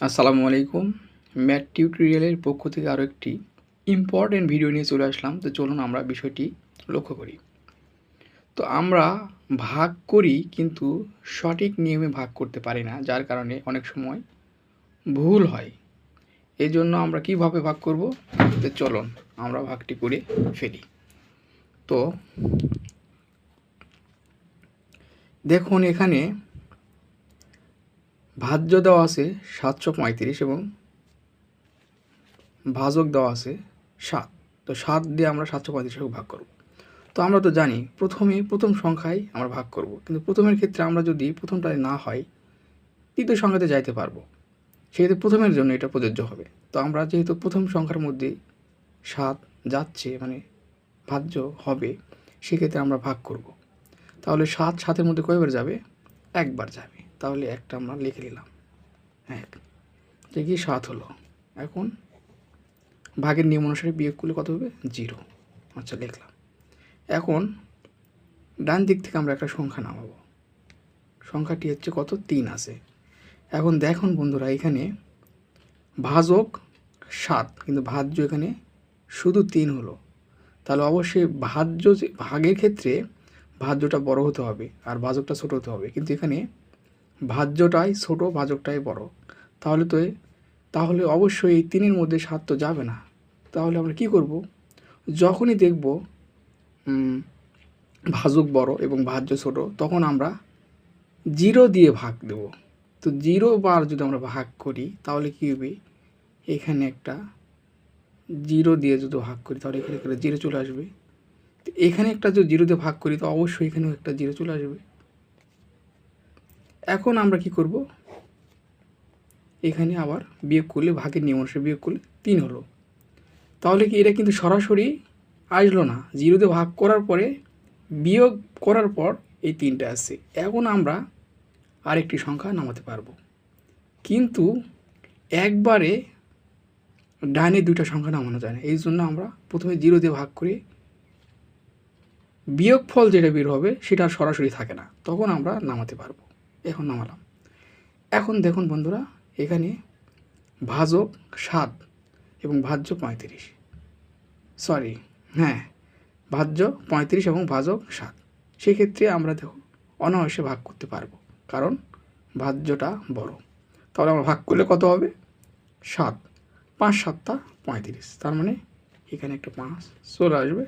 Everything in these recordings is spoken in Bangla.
আসসালামু আলাইকুম। ম্যাথ টিউটোরিয়ালের পক্ষ থেকে আরও একটি ইম্পর্টেন্ট ভিডিও নিয়ে চলে আসলাম। তো চলুন আমরা বিষয়টি লক্ষ্য করি। তো আমরা ভাগ করি কিন্তু সঠিক নিয়মে ভাগ করতে পারি না, যার কারণে অনেক সময় ভুল হয়। এই জন্য আমরা কিভাবে ভাগ করব? তো চলুন আমরা ভাগটি করে ফেলি। তো দেখুন, এখানে ভাজ্য দেওয়া আছে 735 এবং ভাজক দেওয়া আছে 7। তো 7 দিয়ে আমরা 735 ভাগ করব। তো আমরা তো জানি প্রথম সংখ্যায় আমরা ভাগ করব, কিন্তু প্রথমের ক্ষেত্রে আমরা যদি প্রথমটায় না হয় তৃতীয় সংখ্যাতে যাইতে পারবো, সেক্ষেত্রে প্রথমের জন্য এটা প্রযোজ্য হবে। তো আমরা যেহেতু প্রথম সংখ্যার মধ্যে 7 যাচ্ছে, মানে ভাজ্য হবে, সেক্ষেত্রে আমরা ভাগ করব। তাহলে 7 7-এর মধ্যে কয়বার যাবে? একবার যাবে। তাহলে একটা আমরা লিখে নিলাম, 1, যে কি 7 হলো। এখন ভাগের নিয়ম অনুসারে বিয়োগ করলে কত হবে? 0। আচ্ছা, লিখলাম। এখন ডান দিক থেকে আমরা একটা সংখ্যা নামাবো। সংখ্যাটি হচ্ছে কত? 3 আছে। এখন দেখুন বন্ধুরা, এখানে ভাজক 7 কিন্তু ভাজ্য এখানে শুধু 3 হলো। তাহলে অবশ্যই ভাগের ক্ষেত্রে ভাজ্যটা বড় হতে হবে আর ভাজকটা ছোট হতে হবে, কিন্তু এখানে ভাজ্যটাই ছোট, ভাজকটাই বড়। তাহলে অবশ্যই এই 3-এর মধ্যে 7 তো যাবে না। তাহলে আমরা কি করব? যখনই দেখব ভাজক বড় এবং ভাজ্য ছোট, তখন আমরা 0 দিয়ে ভাগ দেব। তো 0 বার যদি আমরা ভাগ করি তাহলে কী হবে? এখানে একটা 0 দিয়ে যদি ভাগ করি তাহলে এখানে একটা 0 চলে আসবে। তো এখানে একটা যদি 0 দিয়ে ভাগ করি তো অবশ্যই এখানেও একটা 0 চলে আসবে। এখন আমরা কি করব? এখানে আবার বিয়োগ করলে, ভাগের নিয়ম অনুসারে বিয়োগ করলে 3 হলো। তাহলে কি এটা কিন্তু সরাসরি আসলো না, 0 দিয়ে ভাগ করার পরে বিয়োগ করার পর এই 3টা আসছে। এখন আমরা আরেকটি সংখ্যা নামাতে পারবো, কিন্তু একবারে ডাইনে 2টা সংখ্যা নামানো যায় না। এই জন্য আমরা প্রথমে 0 দিয়ে ভাগ করে বিয়োগফল যেটা বের হবে সেটা সরাসরি থাকে না, তখন আমরা নামাতে পারবো। এখন নামালাম। এখন দেখুন বন্ধুরা, এখানে ভাজক 7 এবং ভাজ্য 35, ভাজ্য 35 এবং ভাজক 7। সেক্ষেত্রে আমরা দেখো অনায়াসে ভাগ করতে পারবো, কারণ ভাজ্যটা বড়। তাহলে আমরা ভাগ করলে কত হবে? 7, 5 7 35। তার মানে এখানে একটা 5 চলে আসবে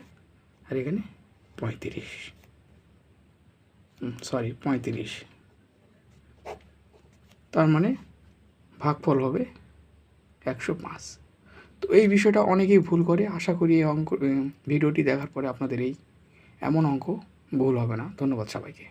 আর এখানে 35, তার মানে ভাগফল হবে 105। তো এই বিষয়টা অনেকেই ভুল করে। আশা করি এই ভিডিওটি দেখার পরে আপনাদের এমন অঙ্ক ভুল হবে না। ধন্যবাদ সবাইকে।